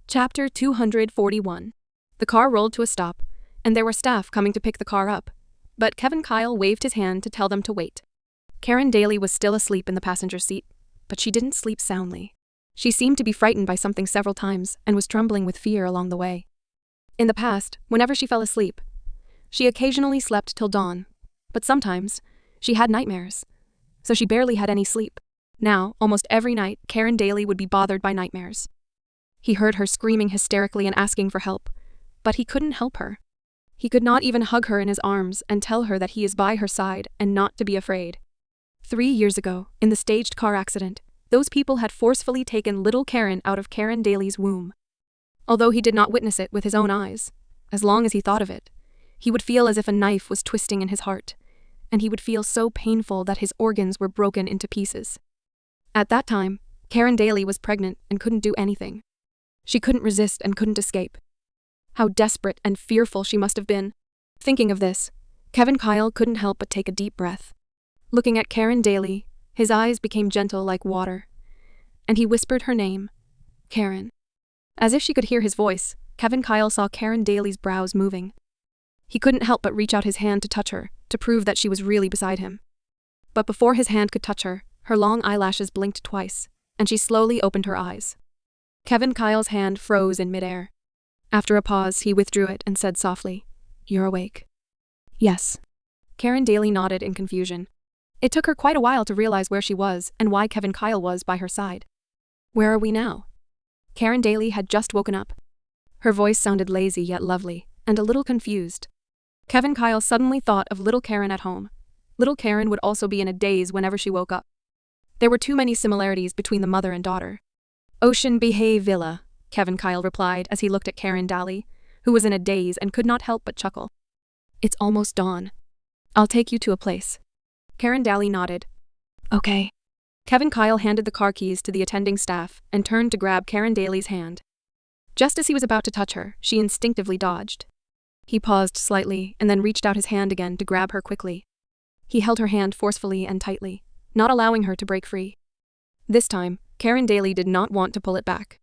Chapter 241. The car rolled to a stop, and there were staff coming to pick the car up, but Kevin Kyle waved his hand to tell them to wait. Karen Daly was still asleep in the passenger seat, but she didn't sleep soundly. She seemed to be frightened by something several times and was trembling with fear along the way. In the past, whenever she fell asleep, she occasionally slept till dawn, but sometimes she had nightmares, so she barely had any sleep. Now, almost every night, Karen Daly would be bothered by nightmares. He heard her screaming hysterically and asking for help, but he couldn't help her. He could not even hug her in his arms and tell her that he is by her side and not to be afraid. 3 years ago, in the staged car accident, those people had forcefully taken little Karen out of Karen Daly's womb. Although he did not witness it with his own eyes, as long as he thought of it, he would feel as if a knife was twisting in his heart, and he would feel so painful that his organs were broken into pieces. At that time, Karen Daly was pregnant and couldn't do anything. She couldn't resist and couldn't escape. How desperate and fearful she must have been. Thinking of this, Kevin Kyle couldn't help but take a deep breath. Looking at Karen Daly, his eyes became gentle like water, and he whispered her name, Karen. As if she could hear his voice, Kevin Kyle saw Karen Daly's brows moving. He couldn't help but reach out his hand to touch her, to prove that she was really beside him. But before his hand could touch her, her long eyelashes blinked twice, and she slowly opened her eyes. Kevin Kyle's hand froze in midair. After a pause, he withdrew it and said softly, "You're awake." "Yes." Karen Daly nodded in confusion. It took her quite a while to realize where she was and why Kevin Kyle was by her side. "Where are we now?" Karen Daly had just woken up. Her voice sounded lazy yet lovely, and a little confused. Kevin Kyle suddenly thought of little Karen at home. Little Karen would also be in a daze whenever she woke up. There were too many similarities between the mother and daughter. "Ocean Bay Villa," Kevin Kyle replied as he looked at Karen Daly, who was in a daze and could not help but chuckle. "It's almost dawn. I'll take you to a place." Karen Daly nodded. "Okay." Kevin Kyle handed the car keys to the attending staff and turned to grab Karen Daly's hand. Just as he was about to touch her, she instinctively dodged. He paused slightly and then reached out his hand again to grab her quickly. He held her hand forcefully and tightly, not allowing her to break free. This time, Karen Daly did not want to pull it back.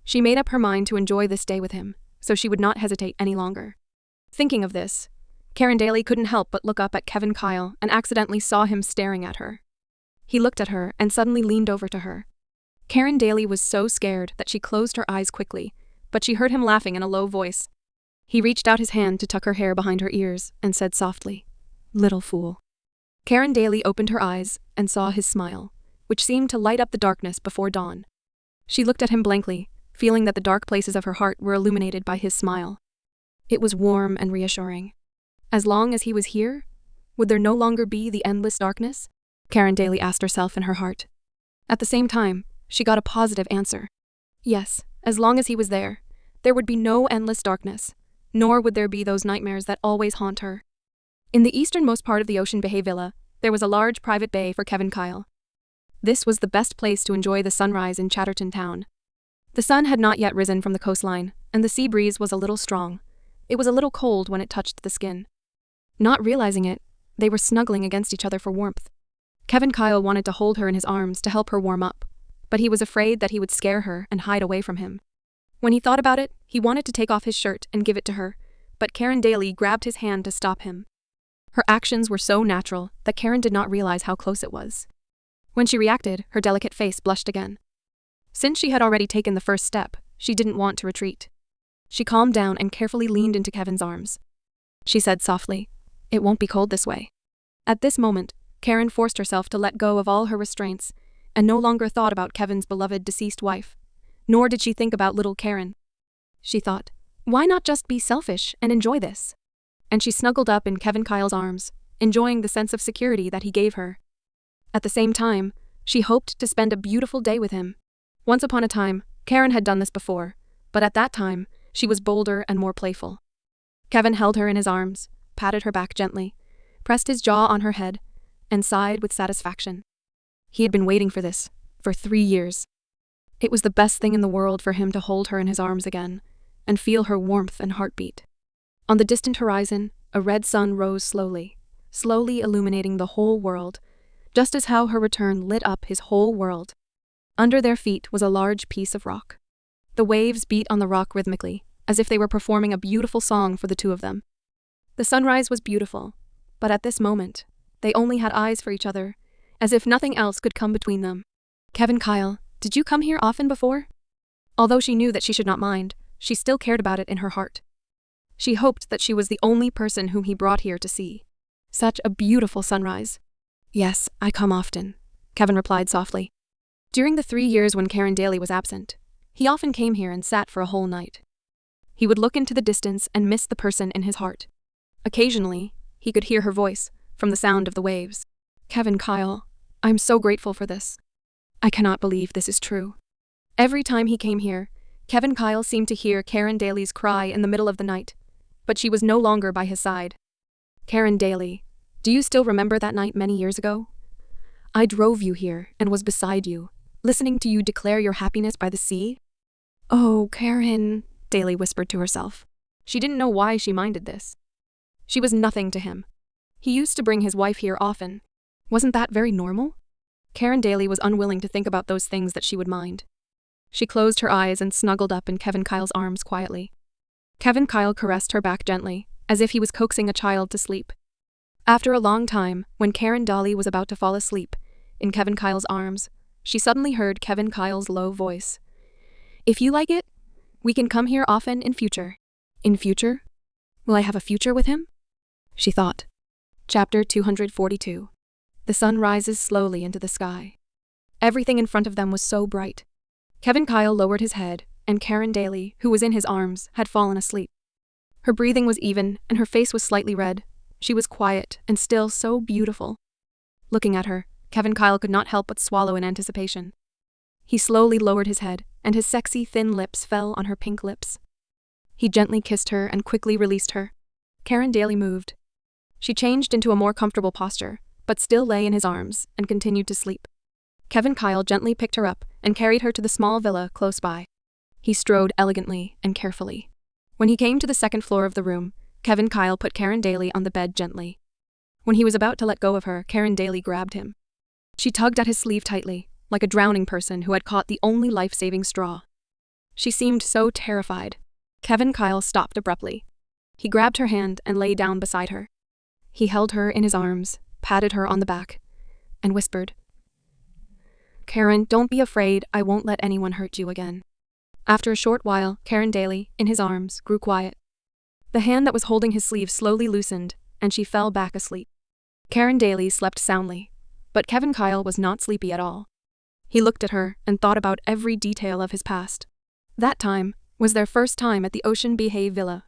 She made up her mind to enjoy this day with him, so she would not hesitate any longer. Thinking of this, Karen Daly couldn't help but look up at Kevin Kyle and accidentally saw him staring at her. He looked at her and suddenly leaned over to her. Karen Daly was so scared that she closed her eyes quickly, but she heard him laughing in a low voice. He reached out his hand to tuck her hair behind her ears and said softly, "Little fool." Karen Daly opened her eyes and saw his smile, which seemed to light up the darkness before dawn. She looked at him blankly, feeling that the dark places of her heart were illuminated by his smile. It was warm and reassuring. As long as he was here, would there no longer be the endless darkness? Karen Daly asked herself in her heart. At the same time, she got a positive answer. Yes, as long as he was there would be no endless darkness, nor would there be those nightmares that always haunt her. In the easternmost part of the Ocean Bay Villa, there was a large private bay for Kevin Kyle. This was the best place to enjoy the sunrise in Chatterton town. The sun had not yet risen from the coastline, and the sea breeze was a little strong. It was a little cold when it touched the skin. Not realizing it, they were snuggling against each other for warmth. Kevin Kyle wanted to hold her in his arms to help her warm up, but he was afraid that he would scare her and hide away from him. When he thought about it, he wanted to take off his shirt and give it to her, but Karen Daly grabbed his hand to stop him. Her actions were so natural that Karen did not realize how close it was. When she reacted, her delicate face blushed again. Since she had already taken the first step, she didn't want to retreat. She calmed down and carefully leaned into Kevin's arms. She said softly, "It won't be cold this way." At this moment, Karen forced herself to let go of all her restraints and no longer thought about Kevin's beloved deceased wife. Nor did she think about little Karen. She thought, why not just be selfish and enjoy this? And she snuggled up in Kevin Kyle's arms, enjoying the sense of security that he gave her. At the same time, she hoped to spend a beautiful day with him. Once upon a time, Karen had done this before, but at that time, she was bolder and more playful. Kevin held her in his arms, patted her back gently, pressed his jaw on her head, and sighed with satisfaction. He had been waiting for this, for 3 years. It was the best thing in the world for him to hold her in his arms again, and feel her warmth and heartbeat. On the distant horizon, a red sun rose slowly, slowly illuminating the whole world, just as how her return lit up his whole world. Under their feet was a large piece of rock. The waves beat on the rock rhythmically, as if they were performing a beautiful song for the two of them. The sunrise was beautiful, but at this moment, they only had eyes for each other, as if nothing else could come between them. Kevin Kyle, did you come here often before? Although she knew that she should not mind, she still cared about it in her heart. She hoped that she was the only person whom he brought here to see. Such a beautiful sunrise. Yes, I come often, Kevin replied softly. During the 3 years when Karen Daly was absent, he often came here and sat for a whole night. He would look into the distance and miss the person in his heart. Occasionally, he could hear her voice from the sound of the waves. Kevin Kyle, I'm so grateful for this. I cannot believe this is true. Every time he came here, Kevin Kyle seemed to hear Karen Daly's cry in the middle of the night, but she was no longer by his side. Karen Daly, do you still remember that night many years ago? I drove you here and was beside you, listening to you declare your happiness by the sea. Oh, Karen, Daly whispered to herself. She didn't know why she minded this. She was nothing to him. He used to bring his wife here often. Wasn't that very normal? Karen Daly was unwilling to think about those things that she would mind. She closed her eyes and snuggled up in Kevin Kyle's arms quietly. Kevin Kyle caressed her back gently, as if he was coaxing a child to sleep. After a long time, when Karen Daly was about to fall asleep, in Kevin Kyle's arms, she suddenly heard Kevin Kyle's low voice. If you like it, we can come here often in future. In future? Will I have a future with him? She thought. Chapter 242. The sun rises slowly into the sky. Everything in front of them was so bright. Kevin Kyle lowered his head, and Karen Daly, who was in his arms, had fallen asleep. Her breathing was even, and her face was slightly red. She was quiet and still so beautiful. Looking at her, Kevin Kyle could not help but swallow in anticipation. He slowly lowered his head, and his sexy thin lips fell on her pink lips. He gently kissed her and quickly released her. Karen Daly moved. She changed into a more comfortable posture, but still lay in his arms and continued to sleep. Kevin Kyle gently picked her up and carried her to the small villa close by. He strode elegantly and carefully. When he came to the second floor of the room, Kevin Kyle put Karen Daly on the bed gently. When he was about to let go of her, Karen Daly grabbed him. She tugged at his sleeve tightly, like a drowning person who had caught the only life-saving straw. She seemed so terrified. Kevin Kyle stopped abruptly. He grabbed her hand and lay down beside her. He held her in his arms, patted her on the back, and whispered, Karen, don't be afraid, I won't let anyone hurt you again. After a short while, Karen Daly, in his arms, grew quiet. The hand that was holding his sleeve slowly loosened, and she fell back asleep. Karen Daly slept soundly, but Kevin Kyle was not sleepy at all. He looked at her and thought about every detail of his past. That time was their first time at the Ocean Bay Villa.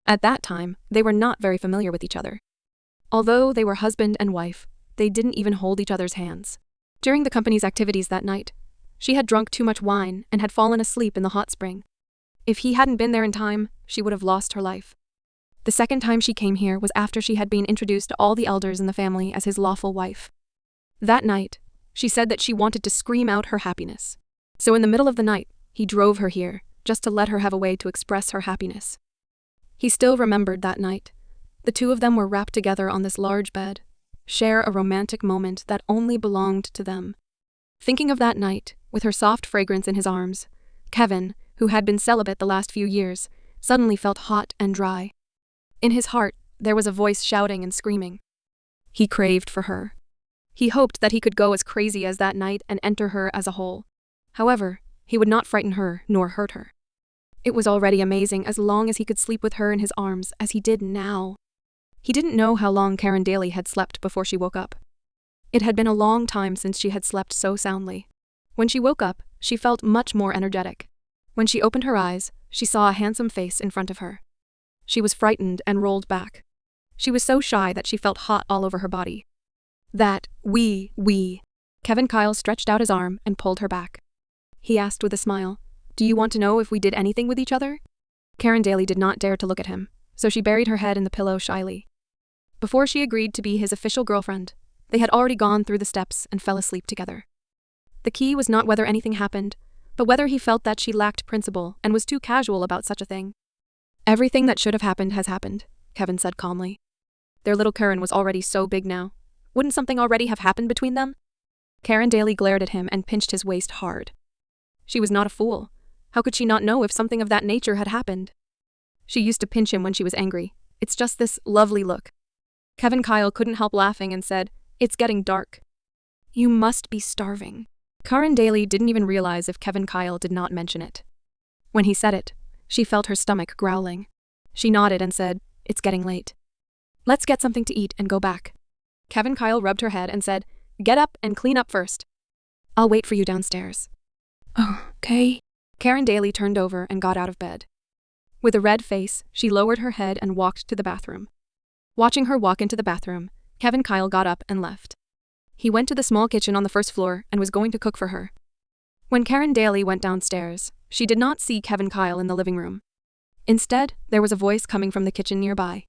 At that time, they were not very familiar with each other. Although they were husband and wife, they didn't even hold each other's hands. During the company's activities that night, she had drunk too much wine and had fallen asleep in the hot spring. If he hadn't been there in time, she would have lost her life. The second time she came here was after she had been introduced to all the elders in the family as his lawful wife. That night, she said that she wanted to scream out her happiness. So in the middle of the night, he drove her here, just to let her have a way to express her happiness. He still remembered that night. The two of them were wrapped together on this large bed, share a romantic moment that only belonged to them. Thinking of that night, with her soft fragrance in his arms, Kevin, who had been celibate the last few years, suddenly felt hot and dry. In his heart, there was a voice shouting and screaming. He craved for her. He hoped that he could go as crazy as that night and enter her as a whole. However, he would not frighten her nor hurt her. It was already amazing as long as he could sleep with her in his arms as he did now. He didn't know how long Karen Daly had slept before she woke up. It had been a long time since she had slept so soundly. When she woke up, she felt much more energetic. When she opened her eyes, she saw a handsome face in front of her. She was frightened and rolled back. She was so shy that she felt hot all over her body. Kevin Kyle stretched out his arm and pulled her back. He asked with a smile, Do you want to know if we did anything with each other? Karen Daly did not dare to look at him, so she buried her head in the pillow shyly. Before she agreed to be his official girlfriend, they had already gone through the steps and fell asleep together. The key was not whether anything happened, but whether he felt that she lacked principle and was too casual about such a thing. Everything that should have happened has happened, Kevin said calmly. Their little Karen was already so big now. Wouldn't something already have happened between them? Karen Daly glared at him and pinched his waist hard. She was not a fool. How could she not know if something of that nature had happened? She used to pinch him when she was angry. It's just this lovely look. Kevin Kyle couldn't help laughing and said, "It's getting dark. You must be starving." Karen Daly didn't even realize if Kevin Kyle did not mention it. When he said it, she felt her stomach growling. She nodded and said, "It's getting late. Let's get something to eat and go back." Kevin Kyle rubbed her head and said, "Get up and clean up first. I'll wait for you downstairs." "Okay." Karen Daly turned over and got out of bed. With a red face, she lowered her head and walked to the bathroom. Watching her walk into the bathroom, Kevin Kyle got up and left. He went to the small kitchen on the first floor and was going to cook for her. When Karen Daly went downstairs, she did not see Kevin Kyle in the living room. Instead, there was a voice coming from the kitchen nearby.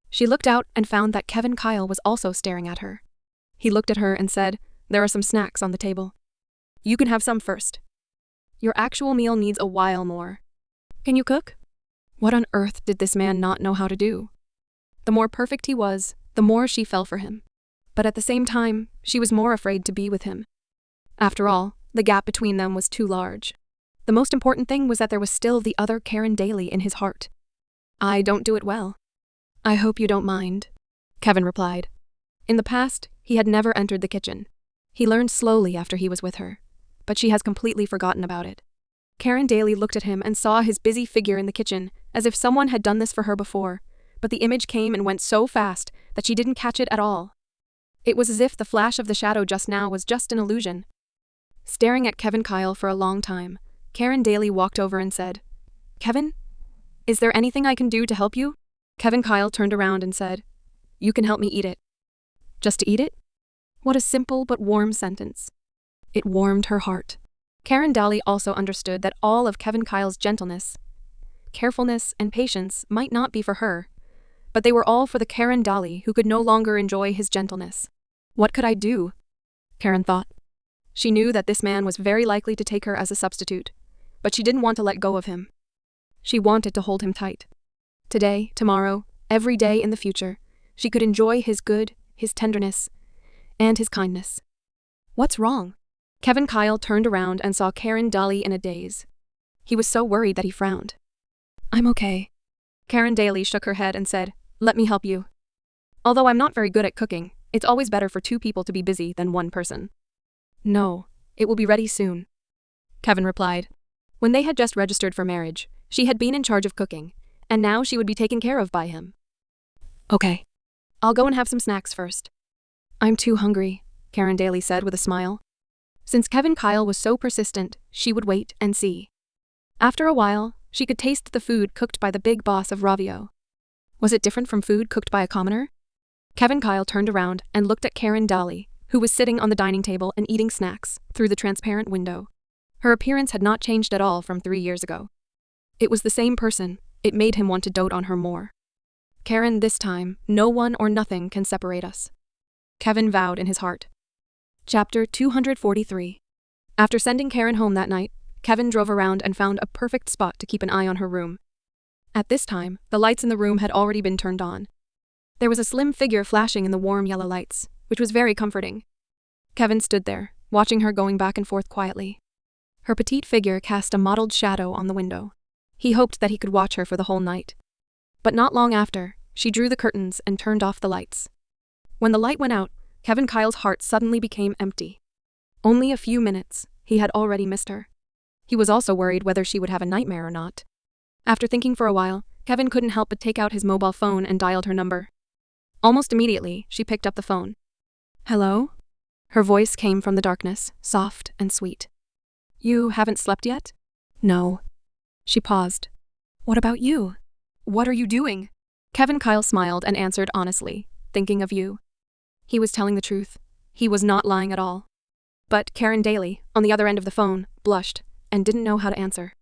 She looked out and found that Kevin Kyle was also staring at her. He looked at her and said, "There are some snacks on the table. You can have some first. Your actual meal needs a while more. Can you cook?" What on earth did this man not know how to do? The more perfect he was, the more she fell for him. But at the same time, she was more afraid to be with him. After all, the gap between them was too large. The most important thing was that there was still the other Karen Daly in his heart. "I don't do it well." "I hope you don't mind," Kevin replied. In the past, he had never entered the kitchen. He learned slowly after he was with her, but she has completely forgotten about it. Karen Daly looked at him and saw his busy figure in the kitchen, as if someone had done this for her before, but the image came and went so fast that she didn't catch it at all. It was as if the flash of the shadow just now was just an illusion. Staring at Kevin Kyle for a long time, Karen Daly walked over and said, "Kevin, is there anything I can do to help you?" Kevin Kyle turned around and said, "You can help me eat it." Just to eat it? What a simple but warm sentence. It warmed her heart. Karen Daly also understood that all of Kevin Kyle's gentleness, carefulness, and patience might not be for her, but they were all for the Karen Daly who could no longer enjoy his gentleness. What could I do? Karen thought. She knew that this man was very likely to take her as a substitute, but she didn't want to let go of him. She wanted to hold him tight. Today, tomorrow, every day in the future, she could enjoy his good, his tenderness, and his kindness. What's wrong? Kevin Kyle turned around and saw Karen Daly in a daze. He was so worried that he frowned. "I'm okay." Karen Daly shook her head and said, "Let me help you. Although I'm not very good at cooking, it's always better for two people to be busy than one person." "No, it will be ready soon," Kevin replied. When they had just registered for marriage, she had been in charge of cooking, and now she would be taken care of by him. "Okay. I'll go and have some snacks first." "I'm too hungry," Karen Daly said with a smile. Since Kevin Kyle was so persistent, she would wait and see. After a while, she could taste the food cooked by the big boss of Ravio. Was it different from food cooked by a commoner? Kevin Kyle turned around and looked at Karen Daly, who was sitting on the dining table and eating snacks through the transparent window. Her appearance had not changed at all from 3 years ago. It was the same person. It made him want to dote on her more. "Karen, this time, no one or nothing can separate us," Kevin vowed in his heart. Chapter 243. After sending Karen home that night, Kevin drove around and found a perfect spot to keep an eye on her room. At this time, the lights in the room had already been turned on. There was a slim figure flashing in the warm yellow lights, which was very comforting. Kevin stood there, watching her going back and forth quietly. Her petite figure cast a mottled shadow on the window. He hoped that he could watch her for the whole night. But not long after, she drew the curtains and turned off the lights. When the light went out, Kevin Kyle's heart suddenly became empty. Only a few minutes, he had already missed her. He was also worried whether she would have a nightmare or not. After thinking for a while, Kevin couldn't help but take out his mobile phone and dialed her number. Almost immediately, she picked up the phone. "Hello?" Her voice came from the darkness, soft and sweet. "You haven't slept yet?" "No." She paused. "What about you? What are you doing?" Kevin Kyle smiled and answered honestly, "Thinking of you." He was telling the truth. He was not lying at all. But Karen Daly, on the other end of the phone, blushed and didn't know how to answer.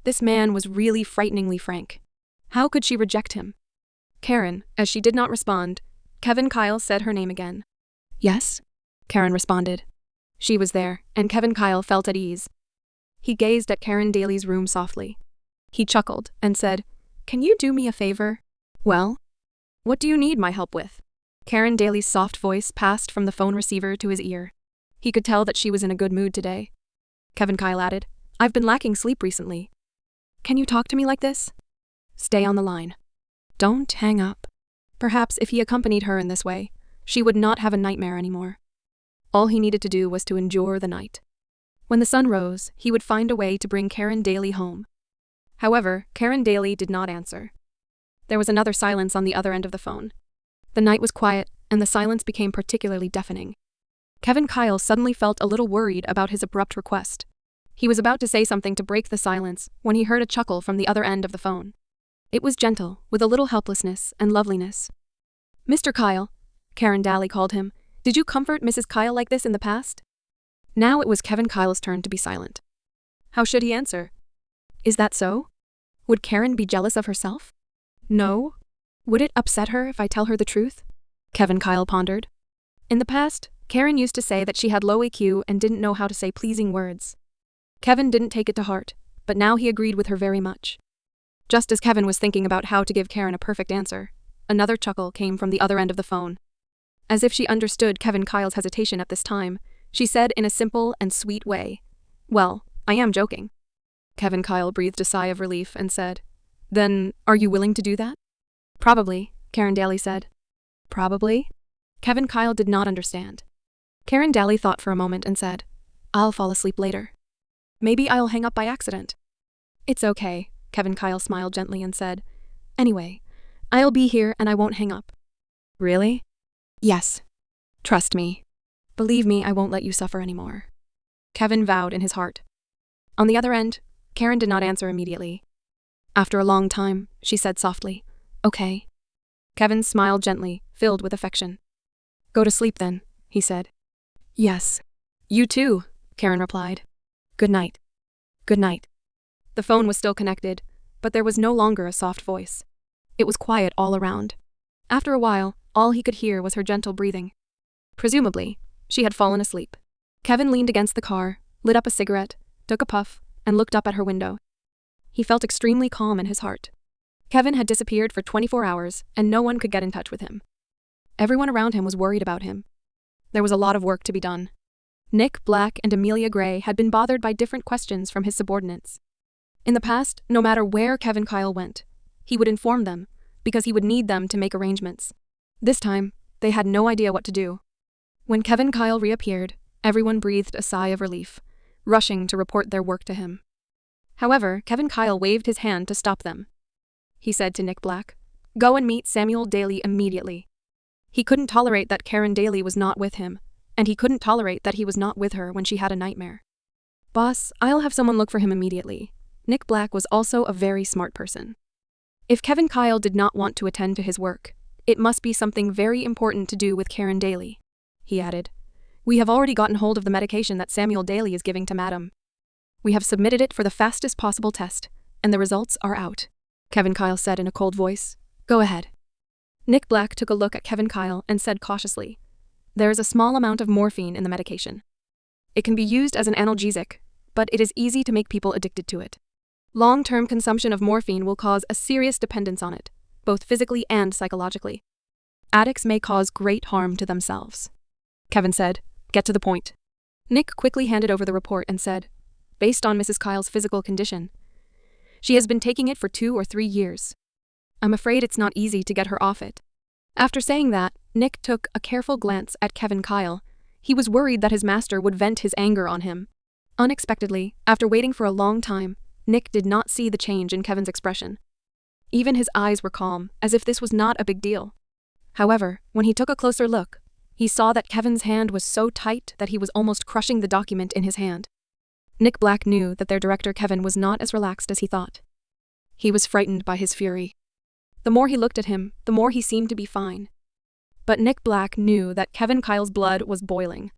This man was really frighteningly frank. How could she reject him? Karen, as she did not respond, Kevin Kyle said her name again. "Yes?" Karen responded. She was there, and Kevin Kyle felt at ease. He gazed at Karen Daly's room softly. He chuckled and said, "Can you do me a favor?" "Well? What do you need my help with?" Karen Daly's soft voice passed from the phone receiver to his ear. He could tell that she was in a good mood today. Kevin Kyle added, I've been lacking sleep recently. Can you talk to me like this? Stay on the line. Don't hang up. Perhaps if he accompanied her in this way, she would not have a nightmare anymore. All he needed to do was to endure the night. When the sun rose, he would find a way to bring Karen Daly home. However, Karen Daly did not answer. There was another silence on the other end of the phone. The night was quiet, and the silence became particularly deafening. Kevin Kyle suddenly felt a little worried about his abrupt request. He was about to say something to break the silence when he heard a chuckle from the other end of the phone. It was gentle, with a little helplessness and loveliness. Mr. Kyle, Karen Daly called him, did you comfort Mrs. Kyle like this in the past? Now it was Kevin Kyle's turn to be silent. How should he answer? Is that so? Would Karen be jealous of herself? No. Would it upset her if I tell her the truth? Kevin Kyle pondered. In the past, Karen used to say that she had low EQ and didn't know how to say pleasing words. Kevin didn't take it to heart, but now he agreed with her very much. Just as Kevin was thinking about how to give Karen a perfect answer, another chuckle came from the other end of the phone. As if she understood Kevin Kyle's hesitation at this time, she said in a simple and sweet way, "Well, I am joking." Kevin Kyle breathed a sigh of relief and said, "Then, are you willing to do that?" "Probably," Karen Daly said. "Probably?" Kevin Kyle did not understand. Karen Daly thought for a moment and said, "I'll fall asleep later. Maybe I'll hang up by accident." "It's okay," Kevin Kyle smiled gently and said, "Anyway, I'll be here and I won't hang up." "Really?" "Yes. Trust me. Believe me, I won't let you suffer anymore." Kevin vowed in his heart. On the other end, Karen did not answer immediately. After a long time, she said softly, "Okay." Kevin smiled gently, filled with affection. "Go to sleep then," he said. "Yes. You too," Karen replied. "Good night." "Good night." The phone was still connected, but there was no longer a soft voice. It was quiet all around. After a while, all he could hear was her gentle breathing. Presumably, she had fallen asleep. Kevin leaned against the car, lit up a cigarette, took a puff, and looked up at her window. He felt extremely calm in his heart. Kevin had disappeared for 24 hours, and no one could get in touch with him. Everyone around him was worried about him. There was a lot of work to be done. Nick Black and Amelia Gray had been bothered by different questions from his subordinates. In the past, no matter where Kevin Kyle went, he would inform them, because he would need them to make arrangements. This time, they had no idea what to do. When Kevin Kyle reappeared, everyone breathed a sigh of relief, rushing to report their work to him. However, Kevin Kyle waved his hand to stop them. He said to Nick Black, "Go and meet Samuel Daly immediately." He couldn't tolerate that Karen Daly was not with him, and he couldn't tolerate that he was not with her when she had a nightmare. "Boss, I'll have someone look for him immediately." Nick Black was also a very smart person. If Kevin Kyle did not want to attend to his work, it must be something very important to do with Karen Daly. He added, "We have already gotten hold of the medication that Samuel Daly is giving to Madam. We have submitted it for the fastest possible test, and the results are out." Kevin Kyle said in a cold voice, "Go ahead." Nick Black took a look at Kevin Kyle and said cautiously, "There is a small amount of morphine in the medication. It can be used as an analgesic, but it is easy to make people addicted to it. Long-term consumption of morphine will cause a serious dependence on it, both physically and psychologically. Addicts may cause great harm to themselves." Kevin said, "Get to the point." Nick quickly handed over the report and said, "Based on Mrs. Kyle's physical condition, she has been taking it for 2 or 3 years. I'm afraid it's not easy to get her off it." After saying that, Nick took a careful glance at Kevin Kyle. He was worried that his master would vent his anger on him. Unexpectedly, after waiting for a long time, Nick did not see the change in Kevin's expression. Even his eyes were calm, as if this was not a big deal. However, when he took a closer look, he saw that Kevin's hand was so tight that he was almost crushing the document in his hand. Nick Black knew that their director Kevin was not as relaxed as he thought. He was frightened by his fury. The more he looked at him, the more he seemed to be fine. But Nick Black knew that Kevin Kyle's blood was boiling.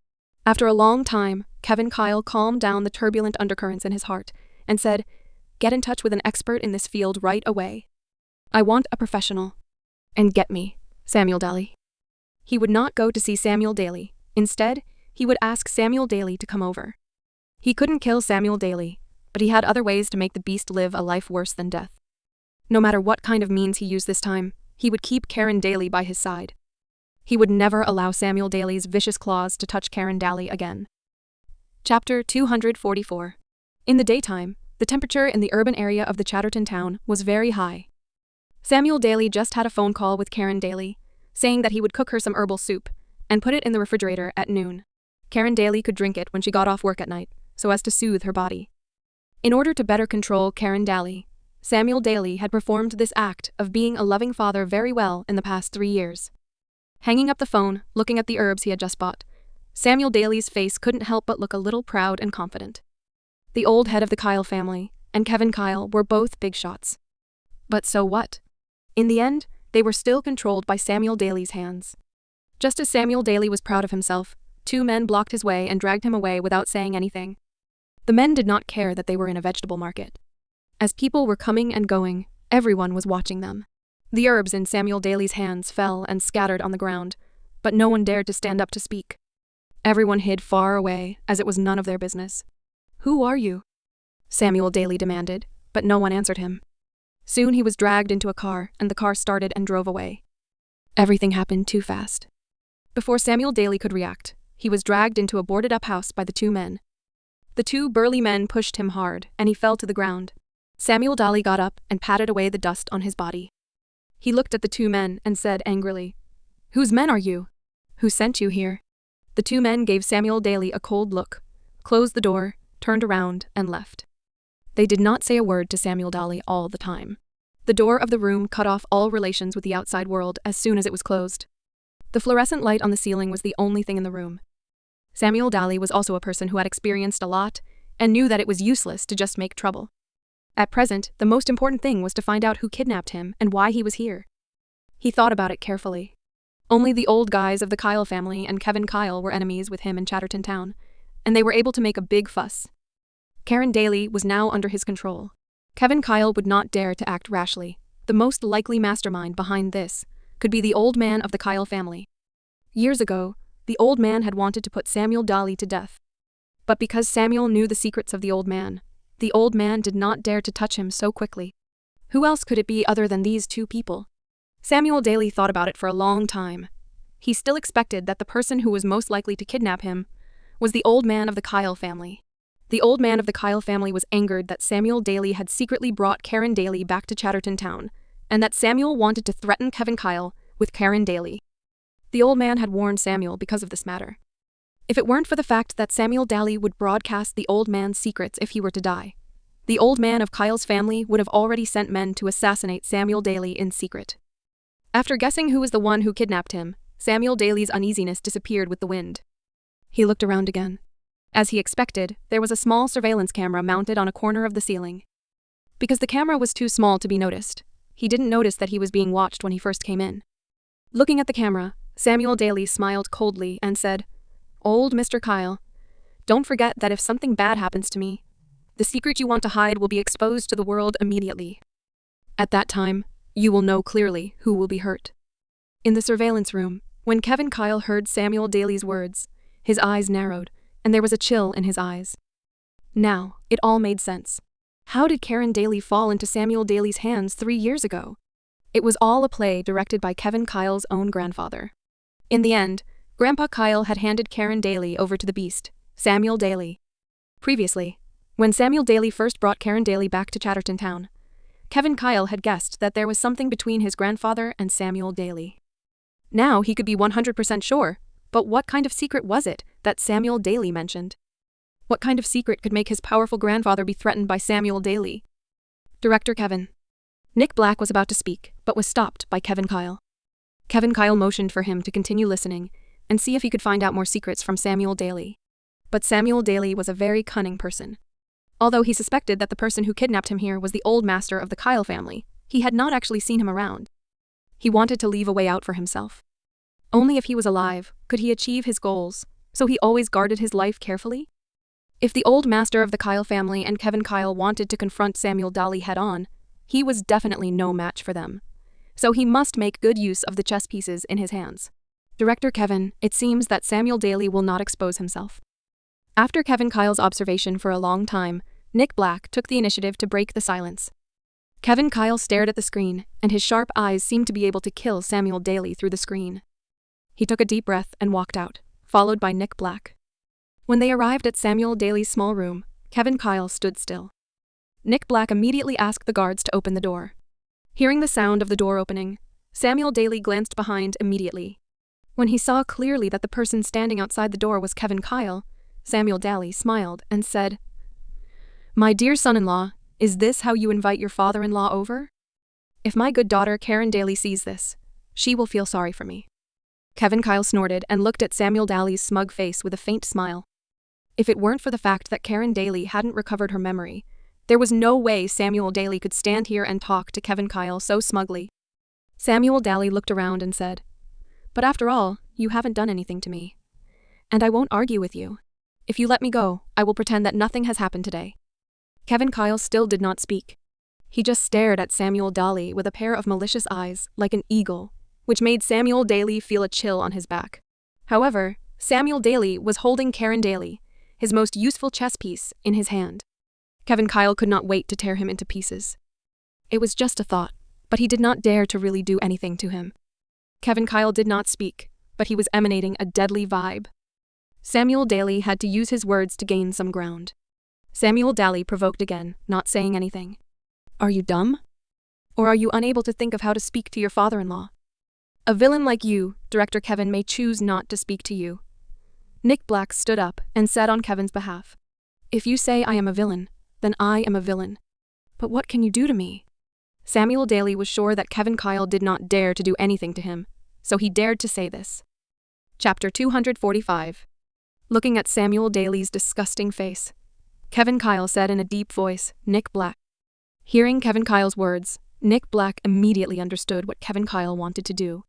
After a long time, Kevin Kyle calmed down the turbulent undercurrents in his heart and said, "Get in touch with an expert in this field right away. I want a professional. And get me Samuel Daly." He would not go to see Samuel Daly. Instead, he would ask Samuel Daly to come over. He couldn't kill Samuel Daly, but he had other ways to make the beast live a life worse than death. No matter what kind of means he used this time, he would keep Karen Daly by his side. He would never allow Samuel Daly's vicious claws to touch Karen Daly again. Chapter 244. In the daytime, the temperature in the urban area of the Chatterton town was very high. Samuel Daly just had a phone call with Karen Daly, saying that he would cook her some herbal soup and put it in the refrigerator at noon. Karen Daly could drink it when she got off work at night, so as to soothe her body. In order to better control Karen Daly, Samuel Daly had performed this act of being a loving father very well in the past 3 years. Hanging up the phone, looking at the herbs he had just bought, Samuel Daly's face couldn't help but look a little proud and confident. The old head of the Kyle family and Kevin Kyle were both big shots. But so what? In the end, they were still controlled by Samuel Daly's hands. Just as Samuel Daly was proud of himself, 2 men blocked his way and dragged him away without saying anything. The men did not care that they were in a vegetable market. As people were coming and going, everyone was watching them. The herbs in Samuel Daly's hands fell and scattered on the ground, but no one dared to stand up to speak. Everyone hid far away, as it was none of their business. "Who are you?" Samuel Daly demanded, but no one answered him. Soon he was dragged into a car, and the car started and drove away. Everything happened too fast. Before Samuel Daly could react, he was dragged into a boarded-up house by the 2 men. The 2 burly men pushed him hard, and he fell to the ground. Samuel Daly got up and patted away the dust on his body. He looked at the 2 men and said angrily, "Whose men are you? Who sent you here?" The 2 men gave Samuel Daly a cold look, closed the door, turned around, and left. They did not say a word to Samuel Daly all the time. The door of the room cut off all relations with the outside world as soon as it was closed. The fluorescent light on the ceiling was the only thing in the room. Samuel Daly was also a person who had experienced a lot and knew that it was useless to just make trouble. At present, the most important thing was to find out who kidnapped him and why he was here. He thought about it carefully. Only the old guys of the Kyle family and Kevin Kyle were enemies with him in Chatterton town, and they were able to make a big fuss. Karen Daly was now under his control. Kevin Kyle would not dare to act rashly. The most likely mastermind behind this could be the old man of the Kyle family. Years ago, the old man had wanted to put Samuel Daly to death. But because Samuel knew the secrets of the old man did not dare to touch him so quickly. Who else could it be other than these 2 people? Samuel Daly thought about it for a long time. He still expected that the person who was most likely to kidnap him was the old man of the Kyle family. The old man of the Kyle family was angered that Samuel Daly had secretly brought Karen Daly back to Chatterton town, and that Samuel wanted to threaten Kevin Kyle with Karen Daly. The old man had warned Samuel because of this matter. If it weren't for the fact that Samuel Daly would broadcast the old man's secrets if he were to die, the old man of Kyle's family would have already sent men to assassinate Samuel Daly in secret. After guessing who was the one who kidnapped him, Samuel Daly's uneasiness disappeared with the wind. He looked around again. As he expected, there was a small surveillance camera mounted on a corner of the ceiling. Because the camera was too small to be noticed, he didn't notice that he was being watched when he first came in. Looking at the camera, Samuel Daly smiled coldly and said, "Old Mr. Kyle, don't forget that if something bad happens to me, the secret you want to hide will be exposed to the world immediately. At that time, you will know clearly who will be hurt." In the surveillance room, when Kevin Kyle heard Samuel Daly's words, his eyes narrowed, and there was a chill in his eyes. Now, it all made sense. How did Karen Daly fall into Samuel Daly's hands 3 years ago? It was all a play directed by Kevin Kyle's own grandfather. In the end, Grandpa Kyle had handed Karen Daly over to the beast, Samuel Daly. Previously, when Samuel Daly first brought Karen Daly back to Chatterton town, Kevin Kyle had guessed that there was something between his grandfather and Samuel Daly. Now he could be 100% sure, but what kind of secret was it that Samuel Daly mentioned? What kind of secret could make his powerful grandfather be threatened by Samuel Daly? Director Kevin. Nick Black was about to speak, but was stopped by Kevin Kyle. Kevin Kyle motioned for him to continue listening and see if he could find out more secrets from Samuel Daly. But Samuel Daly was a very cunning person. Although he suspected that the person who kidnapped him here was the old master of the Kyle family, he had not actually seen him around. He wanted to leave a way out for himself. Only if he was alive could he achieve his goals, so he always guarded his life carefully. If the old master of the Kyle family and Kevin Kyle wanted to confront Samuel Daly head-on, he was definitely no match for them. So he must make good use of the chess pieces in his hands. Director Kevin, it seems that Samuel Daly will not expose himself. After Kevin Kyle's observation for a long time, Nick Black took the initiative to break the silence. Kevin Kyle stared at the screen, and his sharp eyes seemed to be able to kill Samuel Daly through the screen. He took a deep breath and walked out, followed by Nick Black. When they arrived at Samuel Daly's small room, Kevin Kyle stood still. Nick Black immediately asked the guards to open the door. Hearing the sound of the door opening, Samuel Daly glanced behind immediately. When he saw clearly that the person standing outside the door was Kevin Kyle, Samuel Daly smiled and said, "My dear son-in-law, is this how you invite your father-in-law over? If my good daughter Karen Daly sees this, she will feel sorry for me." Kevin Kyle snorted and looked at Samuel Daly's smug face with a faint smile. If it weren't for the fact that Karen Daly hadn't recovered her memory, there was no way Samuel Daly could stand here and talk to Kevin Kyle so smugly. Samuel Daly looked around and said, "But after all, you haven't done anything to me. And I won't argue with you. If you let me go, I will pretend that nothing has happened today." Kevin Kyle still did not speak. He just stared at Samuel Daly with a pair of malicious eyes, like an eagle, which made Samuel Daly feel a chill on his back. However, Samuel Daly was holding Karen Daly, his most useful chess piece, in his hand. Kevin Kyle could not wait to tear him into pieces. It was just a thought, but he did not dare to really do anything to him. Kevin Kyle did not speak, but he was emanating a deadly vibe. Samuel Daly had to use his words to gain some ground. Samuel Daly provoked again, not saying anything. "Are you dumb? Or are you unable to think of how to speak to your father-in-law? A villain like you, Director Kevin, may choose not to speak to you." Nick Black stood up and said on Kevin's behalf, "If you say I am a villain, then I am a villain. But what can you do to me?" Samuel Daly was sure that Kevin Kyle did not dare to do anything to him, so he dared to say this. Chapter 245. Looking at Samuel Daly's disgusting face, Kevin Kyle said in a deep voice, "Nick Black." Hearing Kevin Kyle's words, Nick Black immediately understood what Kevin Kyle wanted to do.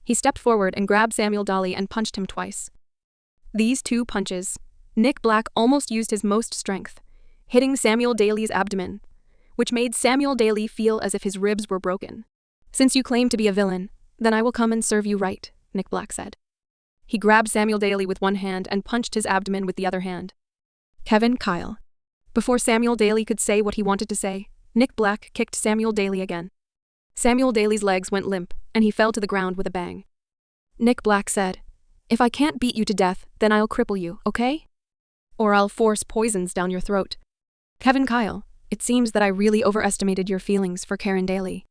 He stepped forward and grabbed Samuel Daly and punched him twice. These two punches, Nick Black almost used his most strength, hitting Samuel Daly's abdomen, which made Samuel Daly feel as if his ribs were broken. "Since you claim to be a villain, then I will come and serve you right," Nick Black said. He grabbed Samuel Daly with one hand and punched his abdomen with the other hand. Kevin Kyle. Before Samuel Daly could say what he wanted to say, Nick Black kicked Samuel Daly again. Samuel Daly's legs went limp, and he fell to the ground with a bang. Nick Black said, "If I can't beat you to death, then I'll cripple you, okay? Or I'll force poisons down your throat." Kevin Kyle, it seems that I really overestimated your feelings for Karen Daly.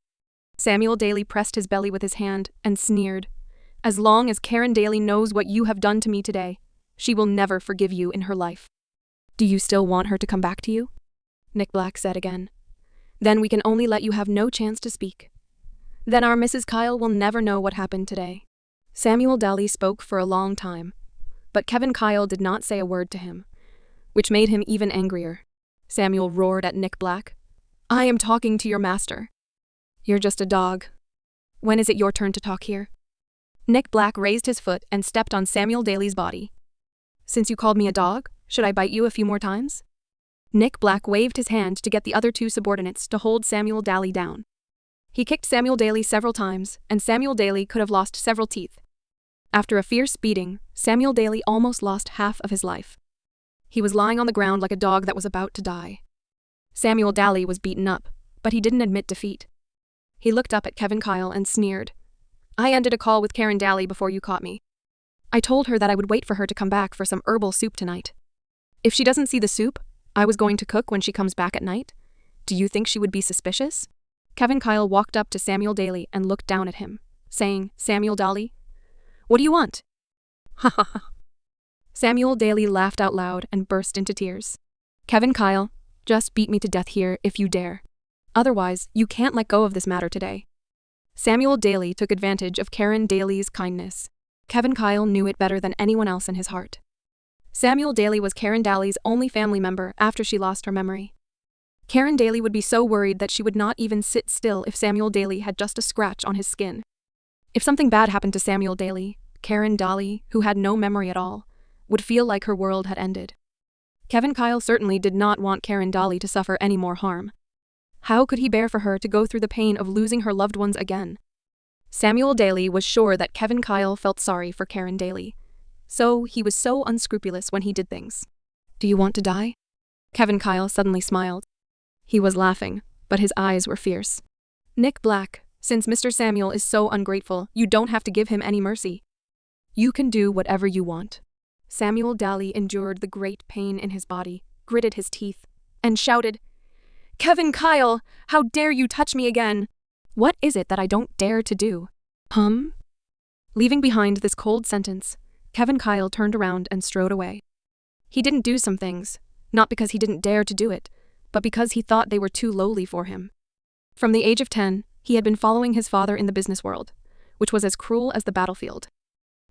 Samuel Daly pressed his belly with his hand and sneered, "As long as Karen Daly knows what you have done to me today, she will never forgive you in her life." "Do you still want her to come back to you?" Nick Black said again. "Then we can only let you have no chance to speak. Then our Mrs. Kyle will never know what happened today." Samuel Daly spoke for a long time, but Kevin Kyle did not say a word to him, which made him even angrier. Samuel roared at Nick Black, "I am talking to your master. You're just a dog. When is it your turn to talk here?" Nick Black raised his foot and stepped on Samuel Daly's body. "Since you called me a dog, should I bite you a few more times?" Nick Black waved his hand to get the other two subordinates to hold Samuel Daly down. He kicked Samuel Daly several times, and Samuel Daly could have lost several teeth. After a fierce beating, Samuel Daly almost lost half of his life. He was lying on the ground like a dog that was about to die. Samuel Daly was beaten up, but he didn't admit defeat. He looked up at Kevin Kyle and sneered, "I ended a call with Karen Daly before you caught me. I told her that I would wait for her to come back for some herbal soup tonight. If she doesn't see the soup I was going to cook when she comes back at night, do you think she would be suspicious?" Kevin Kyle walked up to Samuel Daly and looked down at him, saying, "Samuel Daly, what do you want?" "Ha ha ha." Samuel Daly laughed out loud and burst into tears. "Kevin Kyle, just beat me to death here if you dare. Otherwise, you can't let go of this matter today." Samuel Daly took advantage of Karen Daly's kindness. Kevin Kyle knew it better than anyone else in his heart. Samuel Daly was Karen Daly's only family member after she lost her memory. Karen Daly would be so worried that she would not even sit still if Samuel Daly had just a scratch on his skin. If something bad happened to Samuel Daly, Karen Daly, who had no memory at all, would feel like her world had ended. Kevin Kyle certainly did not want Karen Daly to suffer any more harm. How could he bear for her to go through the pain of losing her loved ones again? Samuel Daly was sure that Kevin Kyle felt sorry for Karen Daly, so he was so unscrupulous when he did things. "Do you want to die?" Kevin Kyle suddenly smiled. He was laughing, but his eyes were fierce. "Nick Black, since Mr. Samuel is so ungrateful, you don't have to give him any mercy. You can do whatever you want." Samuel Daly endured the great pain in his body, gritted his teeth and shouted, "Kevin Kyle, how dare you touch me again? What is it that I don't dare to do?" Leaving behind this cold sentence, Kevin Kyle turned around and strode away. He didn't do some things, not because he didn't dare to do it, but because he thought they were too lowly for him. From the age of 10, he had been following his father in the business world, which was as cruel as the battlefield.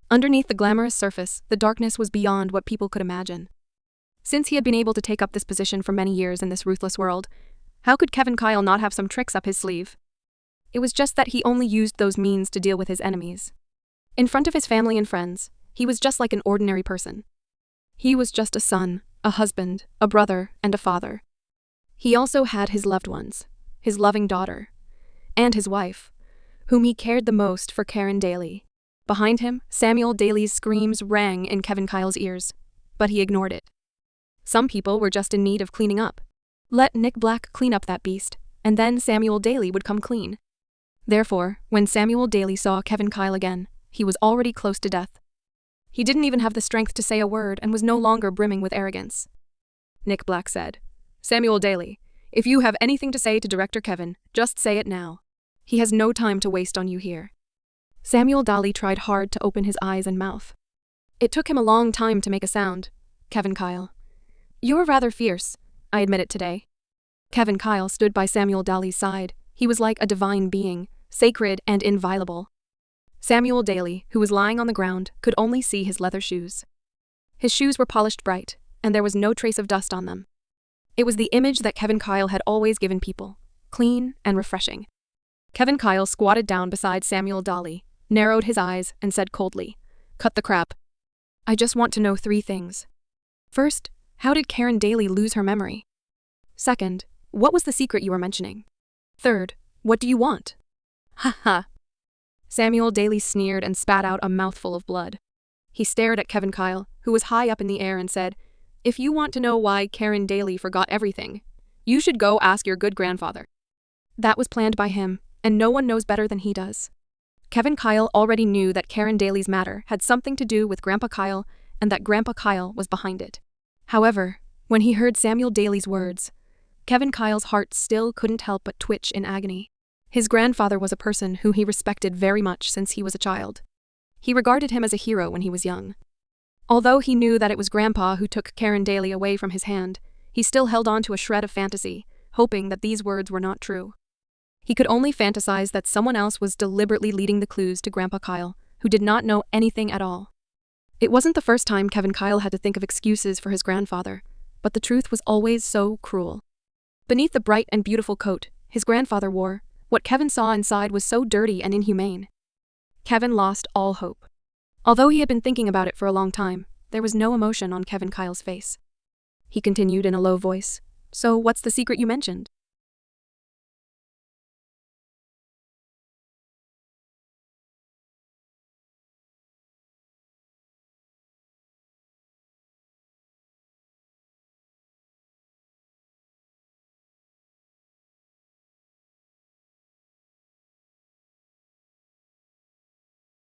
Underneath the glamorous surface, the darkness was beyond what people could imagine. Since he had been able to take up this position for many years in this ruthless world, how could Kevin Kyle not have some tricks up his sleeve? It was just that he only used those means to deal with his enemies. In front of his family and friends, he was just like an ordinary person. He was just a son, a husband, a brother, and a father. He also had his loved ones, his loving daughter, and his wife, whom he cared the most for, Karen Daly. Behind him, Samuel Daly's screams rang in Kevin Kyle's ears, but he ignored it. Some people were just in need of cleaning up. Let Nick Black clean up that beast, and then Samuel Daly would come clean. Therefore, when Samuel Daly saw Kevin Kyle again, he was already close to death. He didn't even have the strength to say a word and was no longer brimming with arrogance. Nick Black said, "Samuel Daly, if you have anything to say to Director Kevin, just say it now. He has no time to waste on you here." Samuel Daly tried hard to open his eyes and mouth. It took him a long time to make a sound. "Kevin Kyle, you're rather fierce, I admit it today." Kevin Kyle stood by Samuel Daly's side. He was like a divine being, sacred and inviolable. Samuel Daly, who was lying on the ground, could only see his leather shoes. His shoes were polished bright, and there was no trace of dust on them. It was the image that Kevin Kyle had always given people, clean and refreshing. Kevin Kyle squatted down beside Samuel Daly, narrowed his eyes, and said coldly, "Cut the crap. I just want to know 3 things. First, how did Karen Daly lose her memory? Second, what was the secret you were mentioning? Third, what do you want?" "Ha ha." Samuel Daly sneered and spat out a mouthful of blood. He stared at Kevin Kyle, who was high up in the air, and said, "If you want to know why Karen Daly forgot everything, you should go ask your good grandfather." That was planned by him, and no one knows better than he does. Kevin Kyle already knew that Karen Daly's matter had something to do with Grandpa Kyle, and that Grandpa Kyle was behind it. However, when he heard Samuel Daly's words, Kevin Kyle's heart still couldn't help but twitch in agony. His grandfather was a person who he respected very much since he was a child. He regarded him as a hero when he was young. Although he knew that it was Grandpa who took Karen Daly away from his hand, he still held on to a shred of fantasy, hoping that these words were not true. He could only fantasize that someone else was deliberately leading the clues to Grandpa Kyle, who did not know anything at all. It wasn't the first time Kevin Kyle had to think of excuses for his grandfather, but the truth was always so cruel. Beneath the bright and beautiful coat his grandfather wore, what Kevin saw inside was so dirty and inhumane. Kevin lost all hope. Although he had been thinking about it for a long time, there was no emotion on Kevin Kyle's face. He continued in a low voice, "So what's the secret you mentioned?"